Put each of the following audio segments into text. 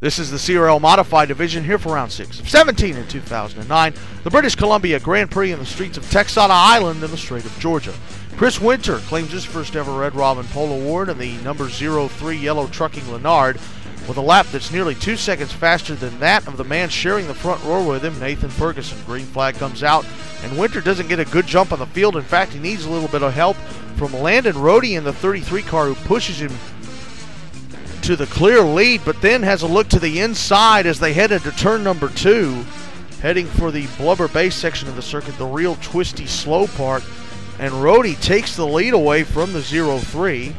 This is the CRL Modified Division here for round 6 of 17 in 2009, the British Columbia Grand Prix in the streets of Texada Island in the Strait of Georgia. Chris Winter claims his first ever Red Robin pole award in the number 03 yellow trucking Lennard with a lap that's nearly 2 seconds faster than that of the man sharing the front row with him, Nathan Ferguson. Green flag comes out, and Winter doesn't get a good jump on the field. In fact, he needs a little bit of help from Landon Rohde in the 33 car, who pushes him to the clear lead, but then has a look to the inside as they head into turn number 2, heading for the blubber base section of the circuit, the real twisty slow part, and Rohde takes the lead away from the 03.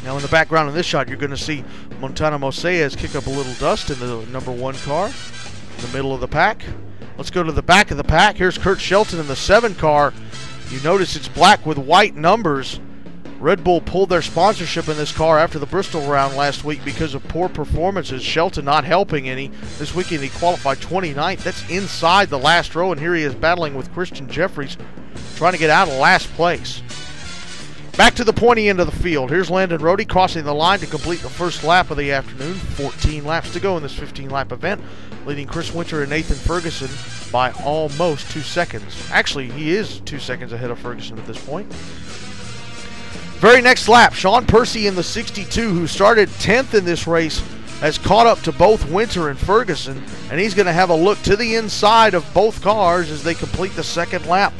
Now in the background in this shot, you're going to see Montana Mosez kick up a little dust in the number 1 car in the middle of the pack. Let's go to the back of the pack. Here's Kurt Shelton in the 7 car. You notice it's black with white numbers. Red Bull pulled their sponsorship in this car after the Bristol round last week because of poor performances. Shelton not helping any. This weekend he qualified 29th. That's inside the last row, and here he is battling with Christian Jeffries, trying to get out of last place. Back to the pointy end of the field. Here's Landon Rohde crossing the line to complete the first lap of the afternoon. 14 laps to go in this 15-lap event, leading Chris Winter and Nathan Ferguson by almost 2 seconds. Actually, he is 2 seconds ahead of Ferguson at this point. Very next lap, Sean Percy in the 62, who started 10th in this race, has caught up to both Winter and Ferguson, and he's going to have a look to the inside of both cars as they complete the second lap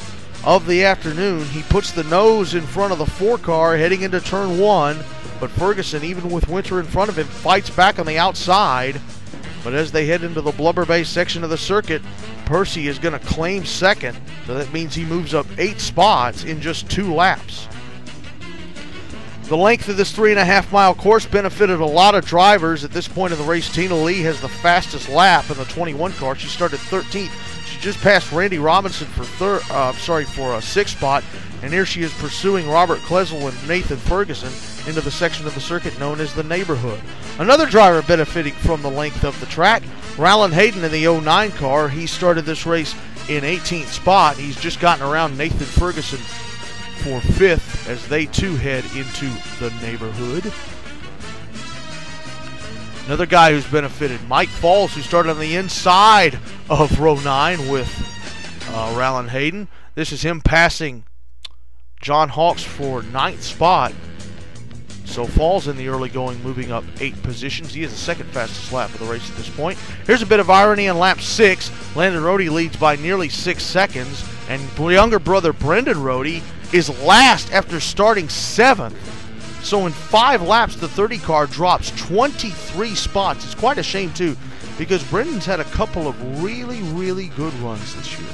of the afternoon. He puts the nose in front of the 4 car heading into turn 1, but Ferguson, even with Winter in front of him, fights back on the outside. But as they head into the blubber base section of the circuit, Percy is going to claim second, so that means he moves up 8 spots in just 2 laps. The length of this 3.5-mile course benefited a lot of drivers. At this point in the race, Tina Lee has the fastest lap in the 21 car. She started 13th. She just passed Randy Robinson for a 6th spot, and here she is pursuing Robert Klesel and Nathan Ferguson into the section of the circuit known as the neighborhood. Another driver benefiting from the length of the track, Rowland Hayden in the 09 car. He started this race in 18th spot. He's just gotten around Nathan Ferguson for 5th as they too head into the neighborhood. Another guy who's benefited, Mike Falls, who started on the inside of row 9 with Rowland Hayden. This is him passing John Hawkes for 9th spot. So Falls in the early going, moving up 8 positions. He is the second fastest lap of the race at this point. Here's a bit of irony on lap 6. Landon Rohde leads by nearly 6 seconds, and younger brother Brendan Rohde is last after starting 7th. So in 5 laps, the 30 car drops 23 spots. It's quite a shame too, because Brendan's had a couple of really good runs this year.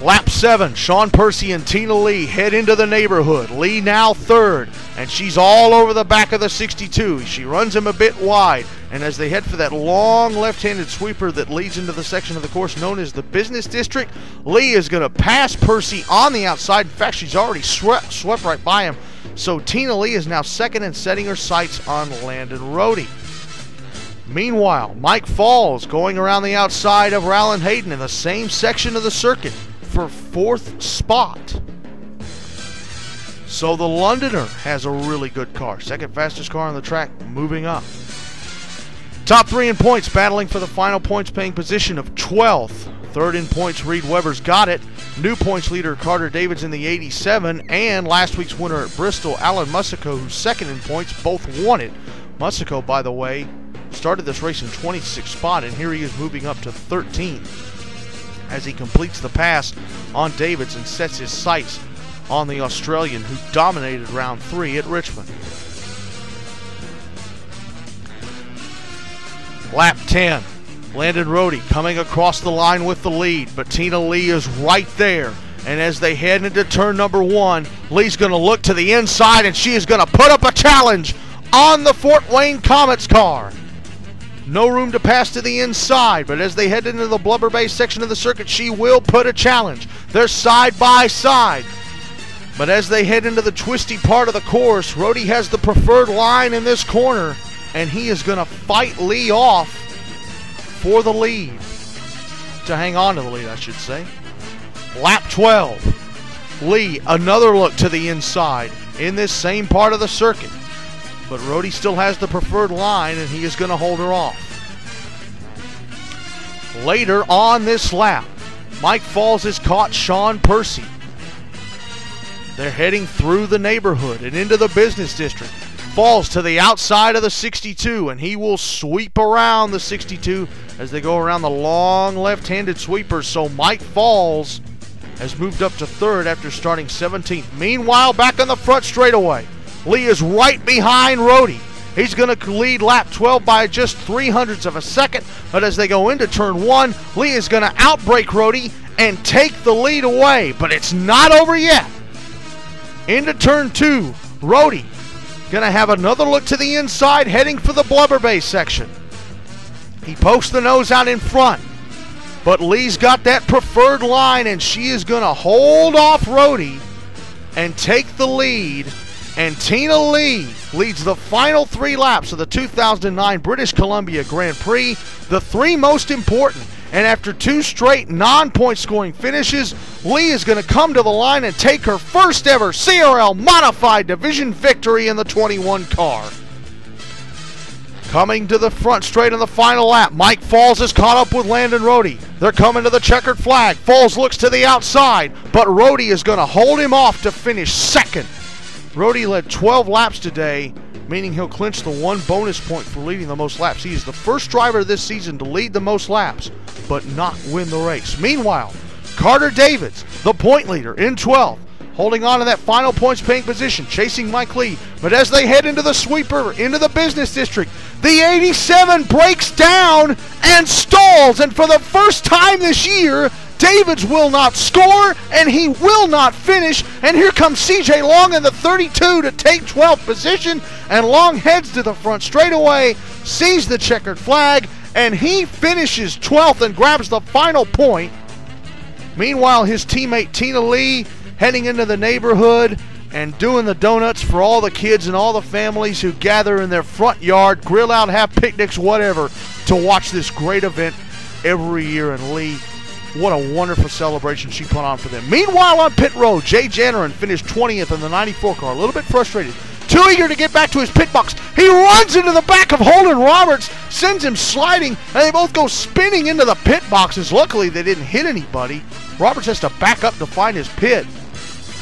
Lap 7, Sean Percy and Tina Lee head into the neighborhood. Lee now 3rd, and she's all over the back of the 62. She runs him a bit wide, and as they head for that long left-handed sweeper that leads into the section of the course known as the Business District, Lee is going to pass Percy on the outside. In fact, she's already swept right by him. So Tina Lee is now 2nd and setting her sights on Landon Rohde. Meanwhile, Mike Falls going around the outside of Rowland Hayden in the same section of the circuit for 4th spot. So the Londoner has a really good car. 2nd fastest car on the track, moving up. Top 3 in points, battling for the final points paying position of 12th. 3rd in points, Reed Weber's got it. New points leader Carter Davids in the 87. And last week's winner at Bristol, Alan Musico, who's 2nd in points, both won it. Musico, by the way, started this race in 26th spot, and here he is moving up to 13th as he completes the pass on Davids and sets his sights on the Australian who dominated round 3 at Richmond. Lap 10, Landon Rohde coming across the line with the lead, but Tina Lee is right there. And as they head into turn number 1, Lee's going to look to the inside, and she is going to put up a challenge on the Fort Wayne Comets car. No room to pass to the inside, but as they head into the blubber base section of the circuit, she will put a challenge. They're side by side. But as they head into the twisty part of the course, Rohde has the preferred line in this corner, and he is going to fight Lee off for the lead. To hang on to the lead, I should say. Lap 12. Lee, another look to the inside in this same part of the circuit. but Rhodey still has the preferred line, and he is going to hold her off. Later on this lap, Mike Falls has caught Sean Percy. They're heading through the neighborhood and into the business district. Falls to the outside of the 62, and he will sweep around the 62 as they go around the long left-handed sweepers. So Mike Falls has moved up to third after starting 17th. Meanwhile, back on the front straightaway, Lee is right behind Rhodey. He's going to lead lap 12 by just 0.03 of a second, but as they go into turn 1, Lee is going to outbrake Rhodey and take the lead away, but it's not over yet. Into turn 2, Rhodey going to have another look to the inside, heading for the blubber base section. He pokes the nose out in front, but Lee's got that preferred line, and she is going to hold off Rhodey and take the lead. And Tina Lee leads the final 3 laps of the 2009 British Columbia Grand Prix, the 3 most important. And after 2 straight non-point scoring finishes, Lee is going to come to the line and take her first ever CRL Modified Division victory in the 21 car. Coming to the front straight on the final lap, Mike Falls is caught up with Landon Rhodey. They're coming to the checkered flag. Falls looks to the outside, but Rhodey is going to hold him off to finish second. Rhodey led 12 laps today, meaning he'll clinch the 1 bonus point for leading the most laps. He is the first driver this season to lead the most laps, but not win the race. Meanwhile, Carter Davids, the point leader, in 12th, holding on to that final points paying position, chasing Mike Lee. But as they head into the sweeper, into the business district, the 87 breaks down and stalls. And for the first time this year, Davids will not score, and he will not finish. And here comes CJ Long in the 32 to take 12th position. And Long heads to the front straightaway, sees the checkered flag, and he finishes 12th and grabs the final point. Meanwhile, his teammate Tina Lee heading into the neighborhood and doing the donuts for all the kids and all the families who gather in their front yard, grill out, have picnics, whatever, to watch this great event every year. And Lee, what a wonderful celebration she put on for them. Meanwhile, on pit road, Jay Jannerin finished 20th in the 94 car, a little bit frustrated, too eager to get back to his pit box. He runs into the back of Holden Roberts, sends him sliding, and they both go spinning into the pit boxes. Luckily, they didn't hit anybody. Roberts has to back up to find his pit.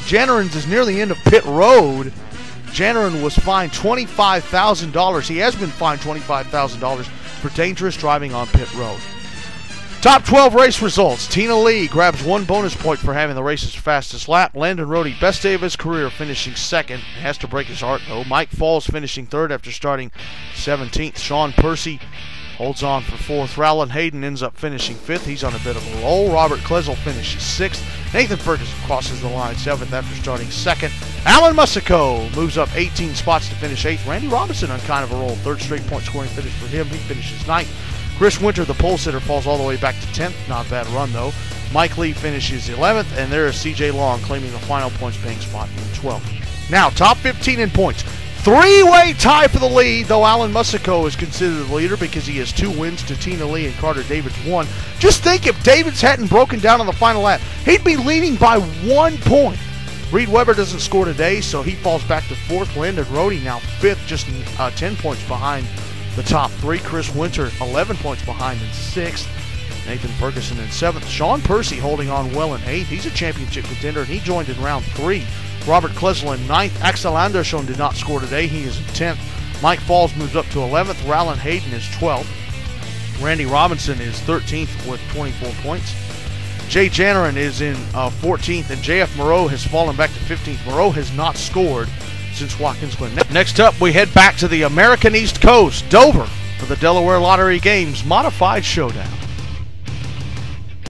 Jannerin is near the end of pit road. Jannerin was fined $25,000. He has been fined $25,000 for dangerous driving on pit road. Top 12 race results. Tina Lee grabs 1 bonus point for having the race's fastest lap. Landon Rhodey, best day of his career, finishing second. Has to break his heart, though. Mike Falls finishing third after starting 17th. Sean Percy holds on for 4th. Rowland Hayden ends up finishing 5th. He's on a bit of a roll. Robert Klesel finishes 6th. Nathan Ferguson crosses the line 7th after starting 2nd. Alan Musico moves up 18 spots to finish 8th. Randy Robinson on kind of a roll. 3rd straight point scoring finish for him. He finishes 9th. Chris Winter, the pole sitter, falls all the way back to 10th. Not a bad run, though. Mike Lee finishes 11th, and there is CJ Long claiming the final points paying spot in 12th. Now, top 15 in points. 3-way tie for the lead, though Alan Musico is considered the leader because he has 2 wins to Tina Lee and Carter Davids 1. Just think if Davids hadn't broken down on the final lap, he'd be leading by 1 point. Reed Weber doesn't score today, so he falls back to 4th. Landon Rhodey now 5th, just 10 points behind the top 3. Chris Winter 11 points behind in 6th. Nathan Ferguson in 7th. Sean Percy holding on well in 8th. He's a championship contender, and he joined in round 3. Robert Klesel in 9th. Axel Andersson did not score today. He is in 10th. Mike Falls moves up to 11th. Rowland Hayden is 12th. Randy Robinson is 13th with 24 points. Jay Jannerin is in 14th, and JF Moreau has fallen back to 15th. Moreau has not scored since Watkins Glen. Next up, we head back to the American East Coast, Dover, for the Delaware Lottery Games Modified Showdown.